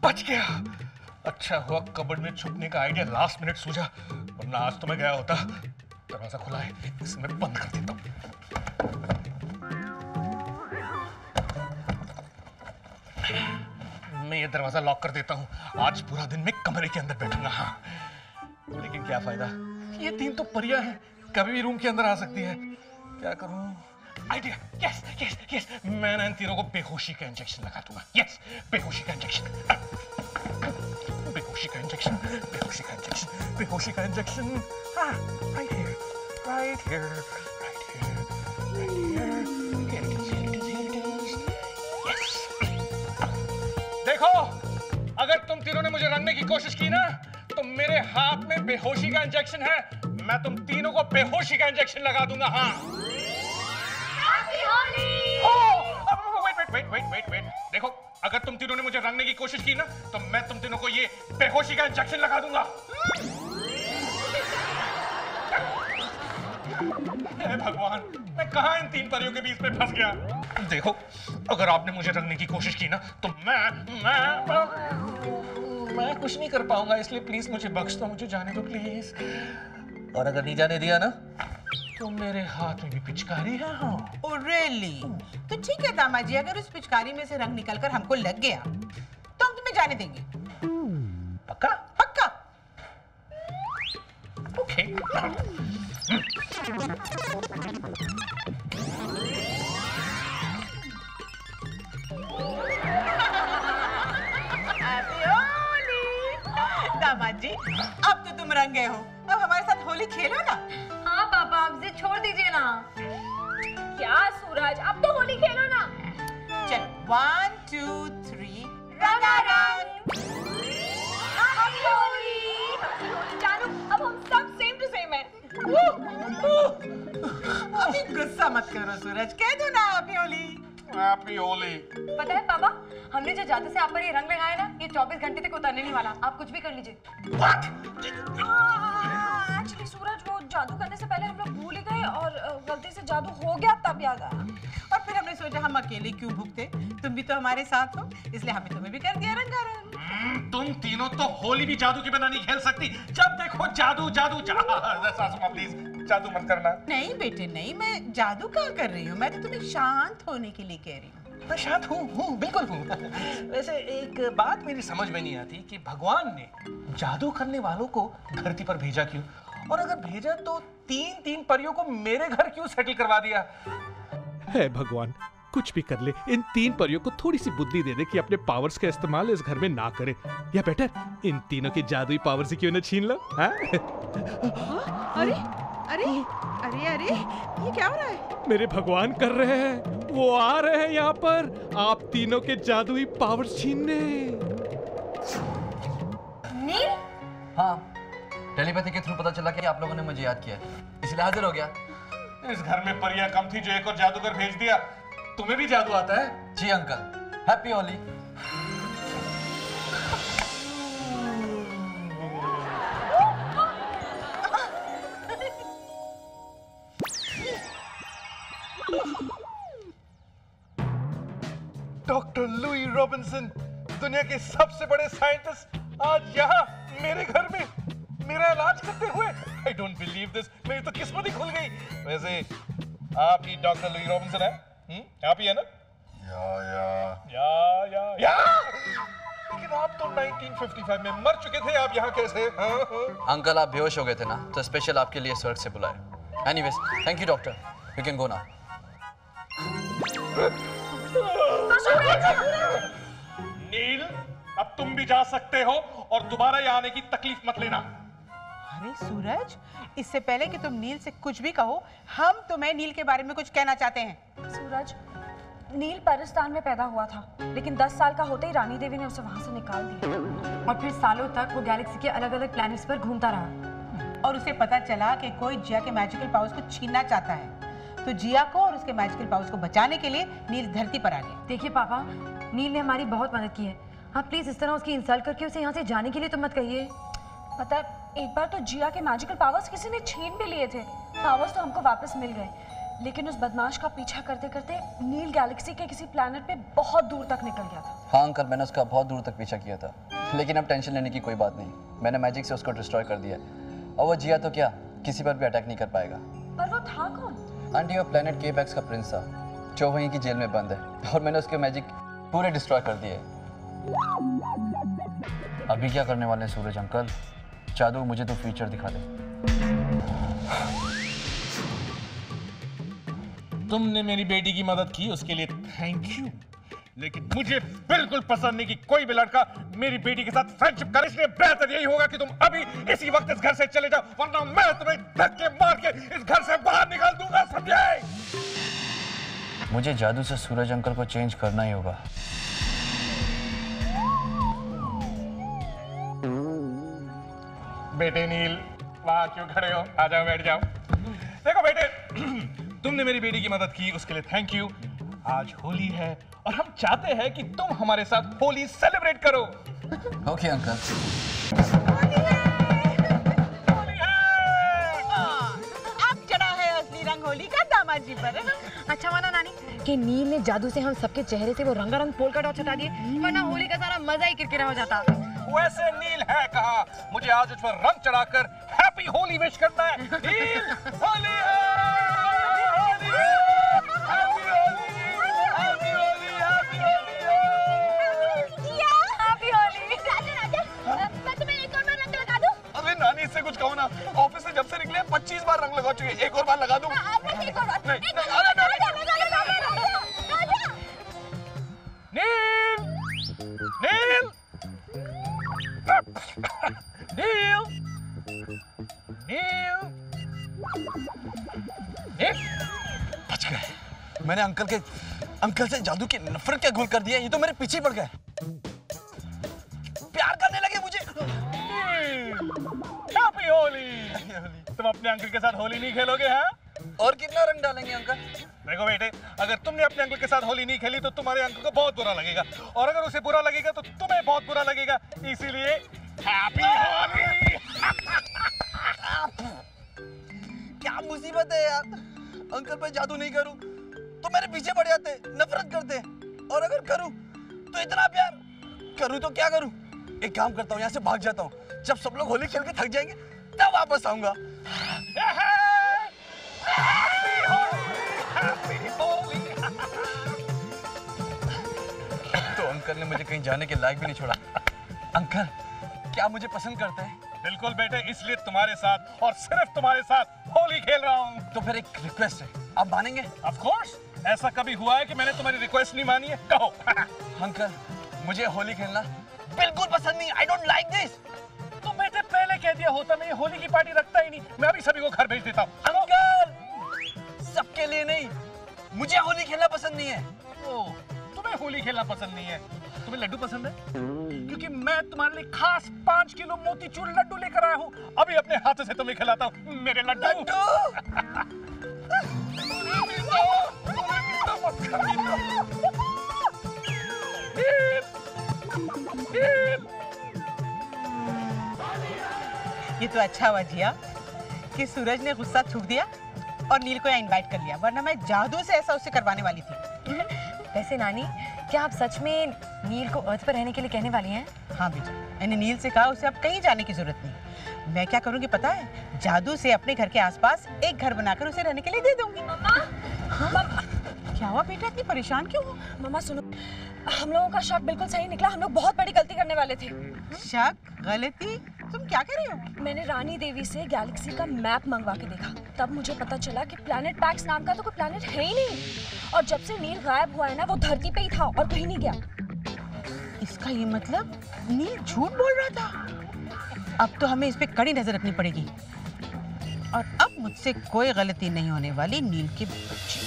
बच गया। अच्छा हुआ कबर्ड में छुपने का आइडिया लास्ट मिनट सूझा, वरना आज तो मैं गया होता। दरवाजा खुला है, इसे मैं बंद कर देता हूँ। मैं ये दरवाजा लॉक कर देता हूँ। आज पूरा दिन मैं कमरे के अंदर बैठूंगा। हाँ, लेकिन क्या फायदा, ये 3 तो परियां हैं, कभी भी रूम के अंदर आ सकती है। क्या करूं? आइडिया! यस यस यस, मैं इन तीनों को बेहोशी का इंजेक्शन लगा दूंगा। यस, बेहोशी का इंजेक्शन, बेहोशी का इंजेक्शन, बेहोशी का इंजेक्शन, बेहोशी का इंजेक्शन। हाँ, right here, right here, right here, right here. Yes. देखो, अगर तुम तीनों ने मुझे रंगने की कोशिश की ना, तो मेरे हाथ में बेहोशी का इंजेक्शन है। मैं तुम तीनों को बेहोशी का इंजेक्शन लगा दूंगा। हाँ। वेट। देखो, अगर तुम तीनों ने मुझे रंगने की कोशिश की ना, तो मैं तुम तीनों को ये बेहोशी का इंजेक्शन लगा दूंगा। हे भगवान, मैं कहां इन 3 परियों के बीच में फंस गया। देखो, अगर आपने मुझे रंगने की कोशिश की ना, तो मैं कुछ नहीं कर पाऊंगा, इसलिए प्लीज मुझे बख्श दो, मुझे जाने दो प्लीज। और अगर नहीं जाने दिया ना, तो मेरे हाथ में भी पिचकारी है। हाँ। Oh, really? तो ठीक है दामाद जी, अगर उस पिचकारी में से रंग निकलकर हमको लग गया तो हम तुम्हें जाने देंगे। पक्का? पक्का। ओके। दामाद जी, अब तो तुम रंग गए हो, अब हमारे साथ होली खेलो ना। हाँ पापा, अब जिद छोड़ दीजिए ना। क्या सूरज, अब तो होली खेलो ना। चलो 1 2 3 रंगारंग। हैप्पी होली। जानू, अब हम सब सेम टू सेम हैं। अभी गुस्सा मत करो सूरज, कह दो ना हैप्पी होली। हैप्पी होली। पता है पापा, हमने जो जादू से आप पर ये रंग लगाया ना, ये 24 घंटे तक उतरने नहीं वाला। आप कुछ भी कर लीजिए। एक्चुअली सूरज, वो जादू करने से पहले हम लोग भूल ही गए और गलती से जादू हो गया, तब याद आया। और फिर हमने सोचा हम अकेले क्यों भुगते, तुम भी तो हमारे साथ हो, इसलिए हमने तुम्हें भी कर दिया रंगारंग। तुम तीनों तो होली भी जादू के बिना नहीं खेल सकती। जब देखो जादू जादू सासू माँ प्लीज जादू मत करना। नहीं बेटे नहीं, मैं जादू कहाँ कर रही हूँ, मैं तो तुम्हें शांत होने के लिए कह रही हूँ। मैं शांत हूँ, बिल्कुल हूँ। वैसे एक बात मेरी समझ में नहीं आती कि भगवान ने जादू करने वालों को धरती पर भेजा क्यों, और अगर भेजा तो 3 परियों को मेरे घर क्यों सेटल करवा दिया। है भगवान, कुछ भी कर ले, इन 3 परियों को थोड़ी सी बुद्धि दे दे कि अपने पावर्स का इस्तेमाल इस घर में ना करे, या बेटर इन तीनों की जादुई पावर से क्यों न छीन लो। हाँ? अरे अरे अरे अरे, ये क्या हो रहा है? मेरे भगवान कर रहे हैं, वो आ रहे हैं यहाँ पर आप तीनों के जादुई पावर्स छीनने। नील? हाँ, टेलीपैथी के थ्रू पता चला कि आप लोगों ने मुझे याद किया, इसलिए हाजिर हो गया। इस घर में परियां कम थी जो एक और जादूगर भेज दिया। तुम्हें भी जादू आता है? जी uncle, happy Holi. Doctor Louis Robinson, दुनिया के सबसे बड़े साइंटिस्ट, आज यहाँ मेरे घर में मेरा इलाज करते हुए। I don't believe this, मेरी तो किस्मत ही खुल गई। वैसे आप ही डॉक्टर लुई रॉबिन्सन हैं? आप ही है ना? या। लेकिन आप तो 1955 में मर चुके थे, आप यहाँ कैसे? हाँ। अंकल आप बेहोश हो गए थे ना, तो स्पेशल आपके लिए स्वर्ग से बुलाए। Anyways, thank you doctor, you can go now. Neel, अब तुम भी जा सकते हो और दोबारा यहाँ आने की तकलीफ मत लेना। अरे सूरज, इससे पहले कि तुम नील से कुछ भी कहो, हम तुम्हें नील के बारे में कुछ कहना चाहते हैं। सूरज, नील पाकिस्तान में पैदा हुआ था, लेकिन 10 साल का होते ही रानी देवी ने उसे वहां से निकाल दिया और फिर सालों तक वो गैलेक्सी के अलग-अलग प्लैनेट्स पर घूमता रहा। और उसे पता चला कि कोई जिया के मैजिकल पावर्स को छीनना चाहता है, तो जिया को और उसके मैजिकल पावर्स को बचाने के लिए नील धरती पर आ गया। देखिए पापा, नील ने हमारी बहुत मदद की है, आप प्लीज इस तरह उसकी इंसल्ट करके उसे यहाँ से जाने के लिए तो मत कहिए। पता है, एक बार तो जिया के मैजिकल पावर्स किसी ने छीन भी लिए थे, पावर्स तो हमको वापस मिल गए, लेकिन उस बदमाश का पीछा करते करते नील गैलेक्सी के किसी प्लैनेट पे बहुत दूर तक निकल गया था। हाँ अंकल, मैंने उसका बहुत दूर तक पीछा किया था, लेकिन अब टेंशन लेने की कोई बात नहीं। मैंने मैजिक से उसको डिस्ट्रॉय कर दिया है और वो जिया तो क्या, किसी पर भी अटैक नहीं कर पाएगा। पर वो था कौन? आंटी, वो प्लैनेट केपेक्स का प्रिंस था जो वहीं की जेल में बंद है, और मैंने उसके मैजिक पूरे डिस्ट्रॉय कर दिए। अभी क्या करने वाले हैं सूरज अंकल? जादू, मुझे तो फ्यूचर दिखा दे। तुमने मेरी बेटी की मदद की, उसके लिए थैंक यू, लेकिन मुझे बिल्कुल पसंद नहीं कि कोई भी लड़का मेरी बेटी के साथ फ्रेंडशिप करे। इसलिए बेहतर यही होगा कि तुम अभी इसी वक्त इस घर से चले जाओ, वरना मैं तुम्हें धक्के मार के इस घर से बाहर निकाल दूंगा, समझे? मुझे जादू से सूरज अंकल को चेंज करना ही होगा। बेटे नील, वहां क्यों खड़े हो? आ जाओ, बैठ जाओ। देखो बेटे, तुमने मेरी बेटी की मदद की, उसके लिए थैंक यू। आज होली है और हम चाहते हैं कि तुम हमारे साथ होली सेलिब्रेट करो। Okay uncle. होली है! अब चढ़ा है असली रंग होली का दामाद जी पर। अच्छा माना नानी कि नील ने जादू से हम सबके चेहरे से वो रंगारंग पोल का डॉट हटा दिए, वरना होली का सारा मजा ही किरकिरा हो जाता। वैसे नील है कहाँ? मुझे आज उस पर रंग चढ़ाकर हैप्पी होली विश करना है। नील, होली है! होली है! Happy Holi! Happy Holi! Happy Holi! Happy Holi. मैं तुम्हें एक और बार रंग लगा दूं? अबे नानी, इससे कुछ कहो ना। ऑफिस से जब से निकले 25 बार रंग लगा चुके, एक और बार लगा दूं? बस एक और बार। नहीं, एक नहीं, और बार। अरे, राजा। नील! नील! नील! नील! नील! बच गए। मैंने अंकल से जादू की नफरत क्या घोल कर दिया, ये तो मेरे पीछे पड़ गए। प्यार करने लगे मुझे। हैप्पी होली! तुम अपने अंकल के साथ होली नहीं खेलोगे? हाँ, और कितना रंग डालेंगे अंकल? देखो बेटे, अगर तुमने अपने अंकल के साथ होली नहीं खेली तो तुम्हारे अंकल को बहुत बुरा लगेगा, और अगर उसे बुरा लगेगा तो तुम्हें बहुत बुरा लगेगा। इसीलिए हैप्पी होली! क्या मुसीबत है यार। अंकल पे जादू नहीं करूं तो मेरे पीछे पड़ जाते, नफरत करते, और अगर करूं तो इतना प्यार। करूं तो क्या करूं? एक काम करता हूं, यहाँ से भाग जाता हूं। जब सब लोग होली खेल के थक जाएंगे तब वापस आऊंगा। तो अंकल ने मुझे कहीं जाने के लायक भी नहीं छोड़ा। अंकल क्या मुझे पसंद करते हैं? बिल्कुल बेटे, इसलिए तुम्हारे साथ और सिर्फ तुम्हारे साथ होली खेल रहा हूँ। तो फिर एक रिक्वेस्ट है, आप मानेंगे? ऑफ कोर्स, ऐसा कभी हुआ है कि मैंने तुम्हारी रिक्वेस्ट नहीं मानी है? कहो। अंकल मुझे होली खेलना बिल्कुल पसंद नहीं। I don't like this. तो बेटे पहले कह दिया होता, मैं ये होली की पार्टी रखता ही नहीं। मैं अभी सभी को घर भेज देता हूँ। अंकल सबके लिए नहीं, मुझे होली खेलना पसंद नहीं है। ओ, तुम्हें होली खेलना पसंद नहीं है? तुम्हें लड्डू पसंद है? क्योंकि मैं तुम्हारे लिए खास 5 किलो मोतीचूर लड्डू लेकर आया हूँ। अभी अपने हाथों से तुम्हें खिलाता हूँ मेरे लड्डू। ये तो अच्छा हुआ जिया कि सूरज ने गुस्सा थूक दिया और नील को यहाँ इनवाइट कर लिया, वरना मैं जादू से ऐसा उससे करवाने वाली थी। वैसे नानी, क्या आप सच में नील को अर्थ पर रहने के लिए कहने वाली हैं? हाँ बेटा, मैंने नील से कहा उसे अब कहीं जाने की जरूरत नहीं। मैं क्या करूँगी पता है? जादू से अपने घर के आसपास एक घर बनाकर उसे रहने के लिए दे दूंगी। हाँ? क्या हुआ बेटा, इतनी परेशान क्यों हो? मम्मा सुनो, हम लोगों का शक बिल्कुल सही निकला। हम लोग बहुत बड़ी गलती करने वाले थे। शक? गलती? तुम क्या कर रही हो? मैंने रानी देवी से गैलेक्सी का मैप मंगवा के देखा, तब मुझे पता चला कि प्लैनेट पैक्स नाम का तो कोई प्लैनेट है ही नहीं। और जब से नील गायब हुआ है ना, वो धरती पे ही था और कहीं नहीं गया। इसका ये मतलब नील झूठ बोल रहा था। अब तो हमें इस पे कड़ी नजर रखनी पड़ेगी, और अब मुझसे कोई गलती नहीं होने वाली नील के बच्चे।